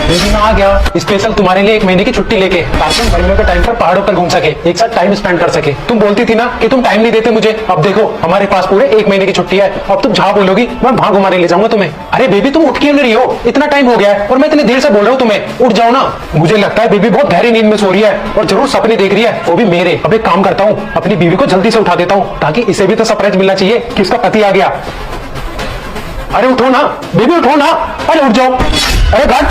लेकिन मैं आ गया स्पेशल तुम्हारे लिए 1 महीने की छुट्टी लेके, ताकि हम गर्मियों के टाइम पर पहाड़ों पर घूम सके, एक साथ टाइम स्पेंड कर सके। तुम बोलती थी ना कि तुम टाइम नहीं देते मुझे, अब देखो हमारे पास पूरे 1 महीने की छुट्टी है। अब तुम जहाँ बोलोगी मैं वहाँ घुमाने ले जाऊंगा तुम्हें। अरे बेबी तुम उठ क्यों नहीं रही हो? इतना टाइम हो गया है और मैं इतनी देर से बोल रहा हूँ तुम्हें, उठ जाओ ना। मुझे लगता है बेबी बहुत गहरी नींद में सो रही है और जरूर सपने देख रही है, वो भी मेरे। अब एक काम करता हूँ, अपनी बीवी को जल्दी से उठा देता हूँ, ताकि इसे भी तो सरप्राइज मिलना चाहिए कि उसका पति आ गया। अरे उठो ना बेबी, उठो ना। अरे उठ जाओ। अरे गार्ड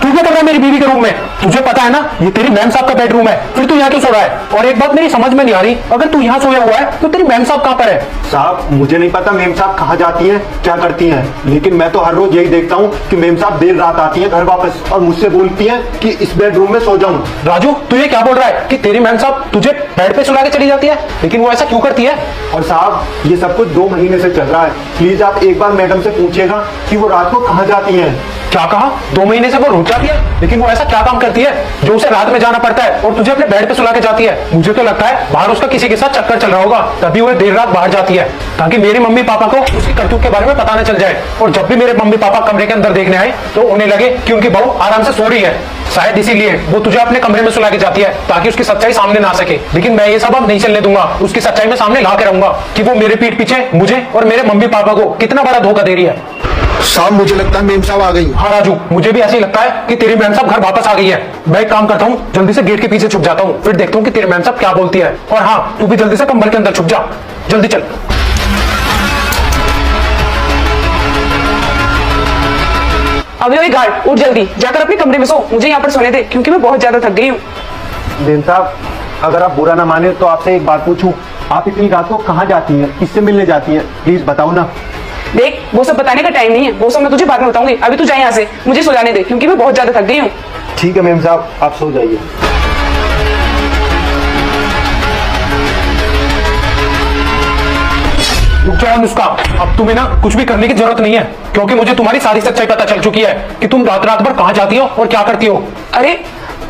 तू क्या कर रहा है मेरी बीवी के रूम में? तुझे पता है ना ये तेरी मैम साहब का बेडरूम है, फिर तू यहाँ क्यों सो रहा है? और एक बात मेरी समझ में नहीं आ रही, अगर तू यहाँ सोया हुआ है तो तेरी मैम साहब कहाँ पर है? साहब मुझे नहीं पता मेम साहब कहाँ जाती हैं, क्या करती हैं, लेकिन मैं तो हर रोज यही देखता हूँ कि मेम साहब देर रात आती हैं घर वापस और मुझसे बोलती हैं कि इस बेडरूम में सो जाऊँ। राजू तू ये क्या बोल रहा है कि तेरी मैम साहब तुझे बेड पे सुला के चली जाती है? लेकिन वो ऐसा क्यों करती है? और साहब ये सब कुछ 2 महीने से चल रहा है, प्लीज आप एक बार मैडम से पूछिएगा कि वो रात को कहाँ जाती हैं। क्या कहा? 2 महीने से वो रुक जाती है, लेकिन वो ऐसा क्या काम करती है जो उसे रात में जाना पड़ता है और तुझे अपने बेड पे सुला के जाती है? मुझे तो लगता है बाहर उसका किसी के साथ चक्कर चल रहा होगा, तभी वो देर रात बाहर जाती है, ताकि मेरे मम्मी पापा को उसकी करतूत के बारे में पता न चल जाए। और जब भी मेरे मम्मी पापा कमरे के अंदर देखने आए तो उन्हें लगे कि उनकी बहू आराम से सो रही है। शायद इसीलिए वो तुझे अपने कमरे में सुला के जाती है, ताकि उसकी सच्चाई सामने ना आ सके। लेकिन मैं ये सब अब नहीं चलने दूंगा, उसकी सच्चाई में सामने ला के रहूंगा कि वो मेरे पीठ पीछे मुझे और मेरे मम्मी पापा को कितना बड़ा धोखा दे रही है। साहब मुझे लगता है मेम साहब आ गई। हाँ राजू, मुझे भी ऐसे ही लगता है कि तेरी मैम साहब घर वापस आ गई है। मैं एक काम करता हूँ, जल्दी से गेट के पीछे छुप जाता हूँ, फिर देखता हूँ कि तेरी मैम साहब क्या बोलती है। और हाँ तू भी जल्दी से कंबल के अंदर छुप जा, जल्दी चल। अभी अभी गार्ड उठ, जल्दी जाकर अपने कमरे में सो, मुझे यहाँ पर सोने दे क्योंकि मैं बहुत ज्यादा थक गई हूँ। मेम साहब अगर आप बुरा ना माने तो आपसे एक बात पूछूं, आप इतनी रात को कहाँ जाती हैं, किससे मिलने जाती हैं, प्लीज बताओ ना। देख वो सब बताने का टाइम नहीं है, वो सब मैं तुझे बाद में बताऊंगी, अभी तू जा यहाँ से, मुझे सो जाने दे क्योंकि मैं बहुत ज्यादा थक गई हूँ। ठीक है मेम साहब आप सो जाइए। रुक जाओ अनुष्का, अब तुम्हें ना कुछ भी करने की जरूरत नहीं है, क्योंकि मुझे तुम्हारी सारी सच्चाई पता चल चुकी है कि तुम रात रात भर कहाँ जाती हो और क्या करती हो। अरे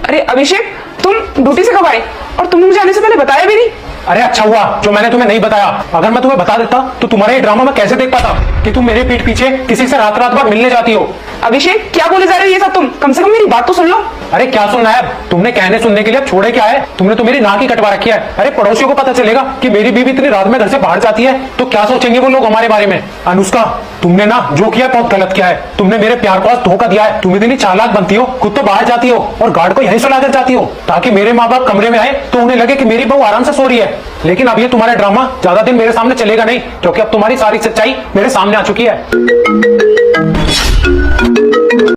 अरे अभिषेक, तुम ड्यूटी से कब आए और तुमने मुझे आने से पहले बताया भी नहीं? अरे अच्छा हुआ जो मैंने तुम्हें नहीं बताया, अगर मैं तुम्हें बता देता तो तुम्हारे ये ड्रामा में कैसे देख पाता कि तुम मेरे पीठ पीछे किसी से रात रात भर मिलने जाती हो। अभिषेक क्या बोले जा रहे हो ये सब? तुम कम से कम मेरी बात तो सुन लो। अरे क्या सुनना है, तुमने कहने सुनने के लिए अब छोड़े क्या है? तुमने तो मेरी नाक ही कटवा रखी है। अरे पड़ोसियों को पता चलेगा कि मेरी बीवी इतनी रात में घर से बाहर जाती है तो क्या सोचेंगे वो लोग हमारे बारे में। अनुष्का तुमने ना जो किया बहुत गलत किया है, तुमने मेरे प्यार को आज धोखा दिया है। तुम इतनी चालाक बनती हो, खुद तो बाहर जाती हो और गार्ड को यहीं सुला कर जाती हो, ताकि मेरे माँ बाप कमरे में आए तो उन्हें लगे कि मेरी बहू आराम से सो रही है। लेकिन अब ये तुम्हारा ड्रामा ज्यादा दिन मेरे सामने चलेगा नहीं, क्योंकि अब तुम्हारी सारी सच्चाई मेरे सामने आ चुकी है।